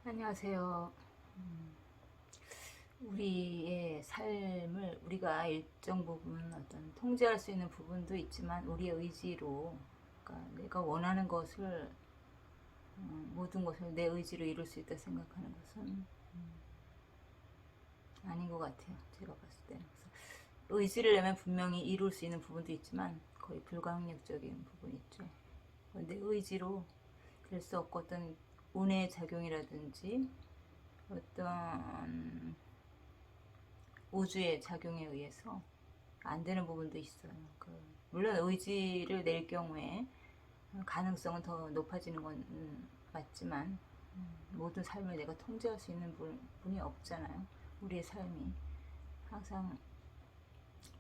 안녕하세요. 우리의 삶을 우리가 일정 부분 어떤 통제할 수 있는 부분도 있지만 우리의 의지로, 그러니까 내가 원하는 것을, 모든 것을 내 의지로 이룰 수 있다 생각하는 것은 아닌 것 같아요. 제가 봤을 때는. 그래서 의지를 내면 분명히 이룰 수 있는 부분도 있지만 거의 불가항력적인 부분이 있죠. 내 의지로 될 수 없고 어떤 운의 작용이라든지 어떤 우주의 작용에 의해서 안 되는 부분도 있어요. 물론 의지를 낼 경우에 가능성은 더 높아지는 건 맞지만 모든 삶을 내가 통제할 수 있는 분이 없잖아요. 우리의 삶이 항상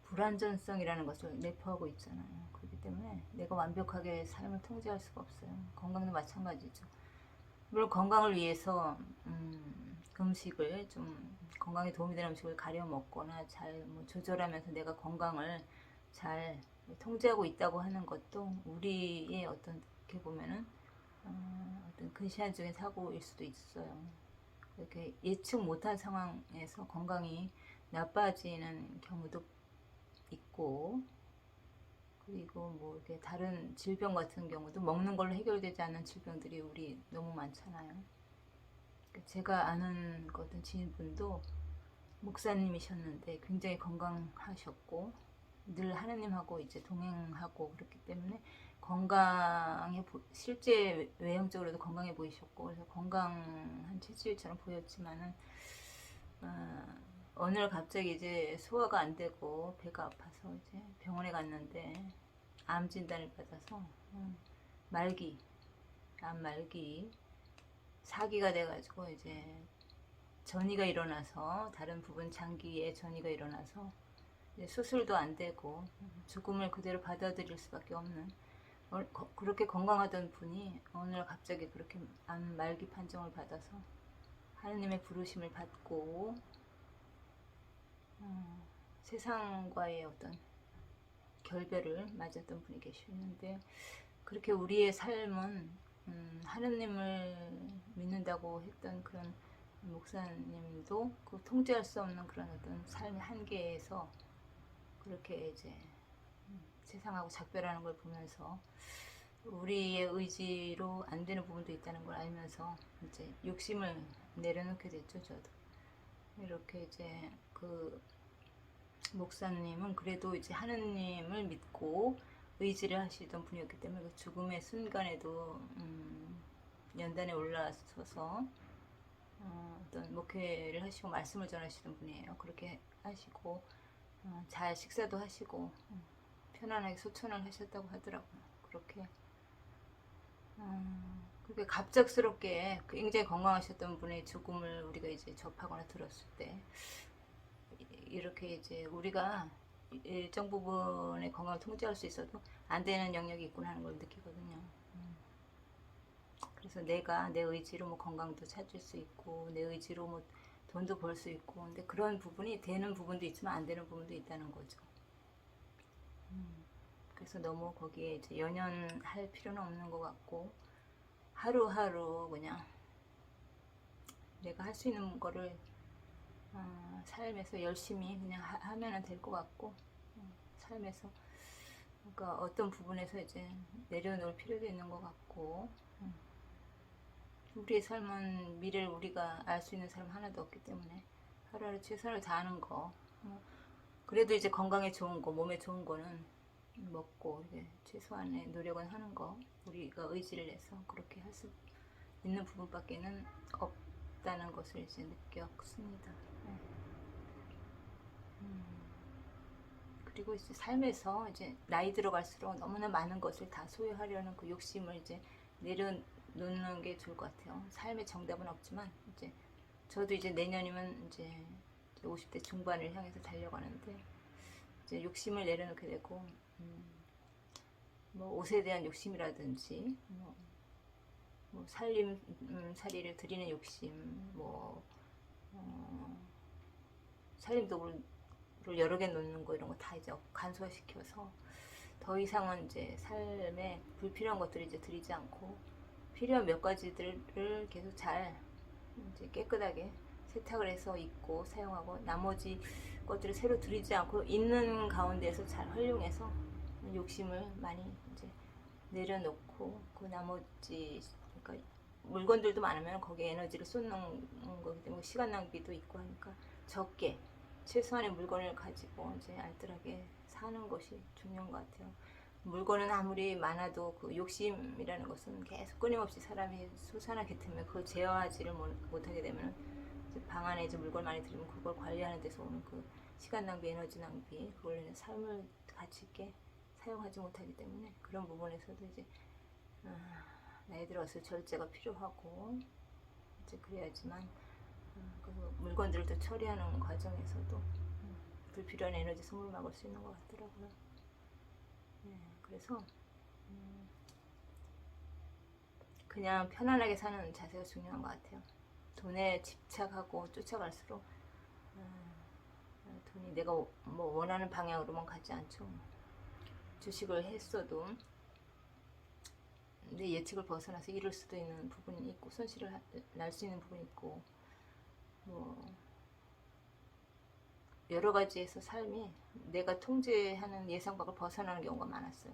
불완전성이라는 것을 내포하고 있잖아요. 그렇기 때문에 내가 완벽하게 삶을 통제할 수가 없어요. 건강도 마찬가지죠. 물론 건강을 위해서 음식을 좀 건강에 도움이 되는 음식을 가려 먹거나 잘 조절하면서 내가 건강을 잘 통제하고 있다고 하는 것도 우리의 어떻게 보면은 어떤 근시안적인 사고일 수도 있어요. 이렇게 예측 못한 상황에서 건강이 나빠지는 경우도 있고, 그리고 뭐 이렇게 다른 질병 같은 경우도 먹는 걸로 해결되지 않는 질병들이 우리 너무 많잖아요. 제가 아는 어떤 지인분도 목사님이셨는데 굉장히 건강하셨고 늘 하느님하고 이제 동행하고 그렇기 때문에 건강에 실제 외형적으로도 건강해 보이셨고, 그래서 건강한 체질처럼 보였지만은 어느 날 갑자기 이제 소화가 안 되고 배가 아파서 이제 병원에 갔는데 암 진단을 받아서 말기, 암 말기 4기가 돼가지고 이제 전이가 일어나서 다른 부분 장기에 전이가 일어나서 수술도 안 되고 죽음을 그대로 받아들일 수밖에 없는, 그렇게 건강하던 분이 어느 날 갑자기 그렇게 암 말기 판정을 받아서 하느님의 부르심을 받고 세상과의 어떤 결별을 맞았던 분이 계시는데, 그렇게 우리의 삶은 하느님을 믿는다고 했던 그런 목사님도 그 통제할 수 없는 그런 어떤 삶의 한계에서 그렇게 이제 세상하고 작별하는 걸 보면서 우리의 의지로 안 되는 부분도 있다는 걸 알면서 이제 욕심을 내려놓게 됐죠, 저도. 이렇게 이제 그 목사님은 그래도 이제 하느님을 믿고 의지를 하시던 분이었기 때문에 그 죽음의 순간에도 연단에 올라서서 어떤 목회를 하시고 말씀을 전하시던 분이에요. 그렇게 하시고 잘 식사도 하시고 편안하게 소천을 하셨다고 하더라고요. 그렇게 갑작스럽게 굉장히 건강하셨던 분의 죽음을 우리가 이제 접하거나 들었을 때 이렇게 이제 우리가 일정 부분의 건강을 통제할 수 있어도 안 되는 영역이 있구나 하는 걸 느끼거든요. 그래서 내가 내 의지로 뭐 건강도 찾을 수 있고 내 의지로 뭐 돈도 벌 수 있고, 근데 그런 부분이 되는 부분도 있지만 안 되는 부분도 있다는 거죠. 그래서 너무 거기에 이제 연연할 필요는 없는 것 같고, 하루하루 그냥 내가 할 수 있는 거를 삶에서 열심히 그냥 하면 될 것 같고, 삶에서 그러니까 어떤 부분에서 이제 내려놓을 필요도 있는 것 같고, 우리의 삶은 미래를 우리가 알 수 있는 사람 하나도 없기 때문에 하루하루 최선을 다하는 거, 그래도 이제 건강에 좋은 거, 몸에 좋은 거는 먹고 이렇게 최소한의 노력은 하는 거, 우리가 의지를 내서 그렇게 할 수 있는 부분밖에는 없다는 것을 이제 느꼈습니다. 네. 그리고 이제 삶에서 이제 나이 들어갈수록 너무나 많은 것을 다 소유하려는 그 욕심을 이제 내려놓는 게 좋을 것 같아요. 삶의 정답은 없지만 이제 저도 이제 내년이면 이제 50대 중반을 향해서 달려가는데 이제 욕심을 내려놓게 되고, 뭐 옷에 대한 욕심이라든지 뭐 살림살이를 드리는 욕심, 뭐 살림도구를 여러 개 놓는 거 이런 거 다 이제 간소화시켜서 더 이상은 이제 삶에 불필요한 것들을 이제 드리지 않고 필요한 몇 가지들을 계속 잘 이제 깨끗하게 세탁을 해서 입고 사용하고 나머지 것들을 새로 들이지 않고 있는 가운데에서 잘 활용해서 욕심을 많이 이제 내려놓고 그 나머지 그러니까 물건들도 많으면 거기에 에너지를 쏟는 거기 때문에 시간 낭비도 있고 하니까 적게 최소한의 물건을 가지고 이제 알뜰하게 사는 것이 중요한 것 같아요. 물건은 아무리 많아도 그 욕심이라는 것은 계속 끊임없이 사람이 솟아나게 되면 그걸 제어하지를 못하게 되면 이제 방 안에 이제 물건 많이 들이면 그걸 관리하는 데서 오는 그 시간 낭비, 에너지 낭비, 그걸로 인해 삶을 가치 있게 사용하지 못하기 때문에 그런 부분에서도 이제 나이 들어서 절제가 필요하고 이제 그래야지만 그 물건들을 또 처리하는 과정에서도 불필요한 에너지 소모를 막을 수 있는 것 같더라고요. 네, 그래서 그냥 편안하게 사는 자세가 중요한 것 같아요. 돈에 집착하고 쫓아갈수록 돈이 내가 뭐 원하는 방향으로만 가지 않죠. 주식을 했어도 내 예측을 벗어나서 잃을 수도 있는 부분이 있고 손실을 날 수 있는 부분이 있고 뭐 여러 가지에서 삶이 내가 통제하는 예상 밖을 벗어나는 경우가 많았어요.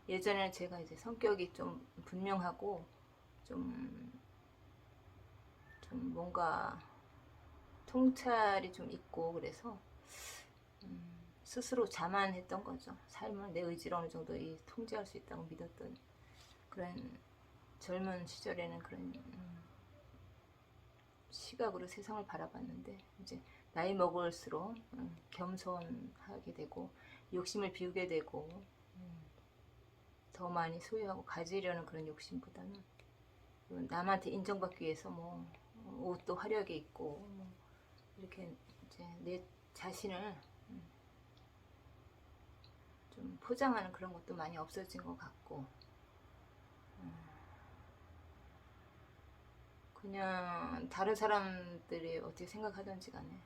예전에는 제가 이제 성격이 좀 분명하고 좀 뭔가 통찰이 좀 있고 그래서 스스로 자만했던 거죠. 삶을 내 의지로 어느 정도 통제할 수 있다고 믿었던 그런 젊은 시절에는 그런 시각으로 세상을 바라봤는데 이제 나이 먹을수록 겸손하게 되고 욕심을 비우게 되고 더 많이 소유하고 가지려는 그런 욕심보다는 남한테 인정받기 위해서 뭐 옷도 화려하게 입고 뭐 이렇게 이제 내 자신을 좀 포장하는 그런 것도 많이 없어진 것 같고 그냥 다른 사람들이 어떻게 생각하든지 간에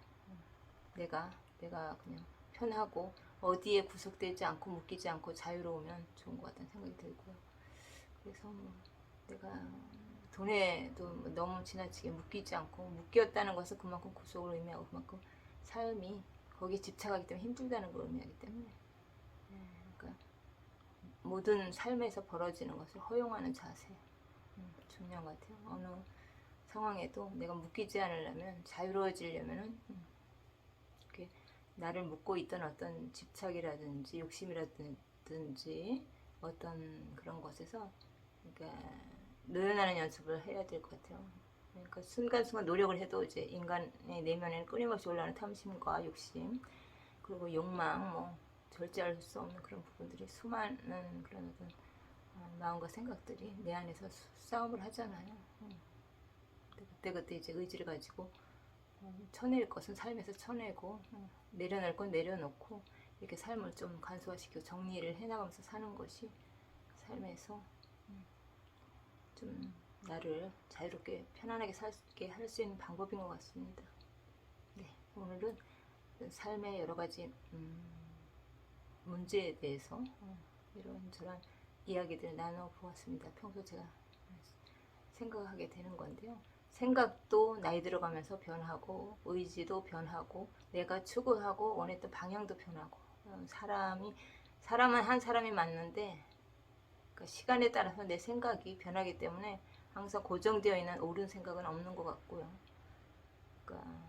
내가 그냥 편하고 어디에 구속되지 않고 묶이지 않고 자유로우면 좋은 것 같다는 생각이 들고요. 그래서 뭐 내가 돈에도 너무 지나치게 묶이지 않고 묶였다는 것은 그만큼 구속을 의미하고 그만큼 삶이 거기에 집착하기 때문에 힘들다는 걸 의미하기 때문에 그러니까 모든 삶에서 벌어지는 것을 허용하는 자세 중요한 것 같아요. 어느 상황에도 내가 묶이지 않으려면 자유로워지려면은 이렇게 나를 묶고 있던 어떤 집착이라든지 욕심이라든지 어떤 그런 것에서 그러니까 늘어나는 연습을 해야 될 것 같아요. 그러니까 순간순간 노력을 해도 이제 인간의 내면에는 끊임없이 올라오는 탐심과 욕심 그리고 욕망 뭐 절제할 수 없는 그런 부분들이 수많은 그런 어떤 마음과 생각들이 내 안에서 싸움을 하잖아요. 그때 이제 의지를 가지고 쳐낼 것은 삶에서 쳐내고 내려놓을 건 내려놓고 이렇게 삶을 좀 간소화시키고 정리를 해나가면서 사는 것이 삶에서 좀 나를 자유롭게 편안하게 살게 할 수 있는 방법인 것 같습니다. 네, 오늘은 삶의 여러 가지 문제에 대해서 이런저런 이야기들을 나눠보았습니다. 평소 제가 생각하게 되는 건데요. 생각도 나이 들어가면서 변하고 의지도 변하고 내가 추구하고 원했던 방향도 변하고 사람은 한 사람이 맞는데 그러니까 시간에 따라서 내 생각이 변하기 때문에 항상 고정되어 있는 옳은 생각은 없는 것 같고요. 그러니까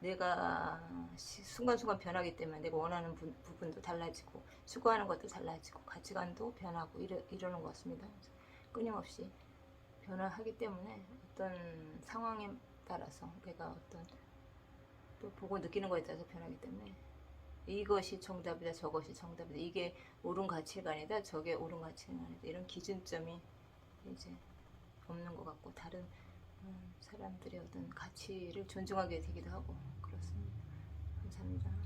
내가 순간순간 변하기 때문에 내가 원하는 부분도 달라지고 추구하는 것도 달라지고 가치관도 변하고 이러는 것 같습니다. 끊임없이 변화하기 때문에 어떤 상황에 따라서 내가 어떤 또 보고 느끼는 거에 따라서 변하기 때문에 이것이 정답이다 저것이 정답이다 이게 옳은 가치관이다 저게 옳은 가치관이다 이런 기준점이 이제 없는 것 같고 다른 사람들의 어떤 가치를 존중하게 되기도 하고 그렇습니다. 감사합니다.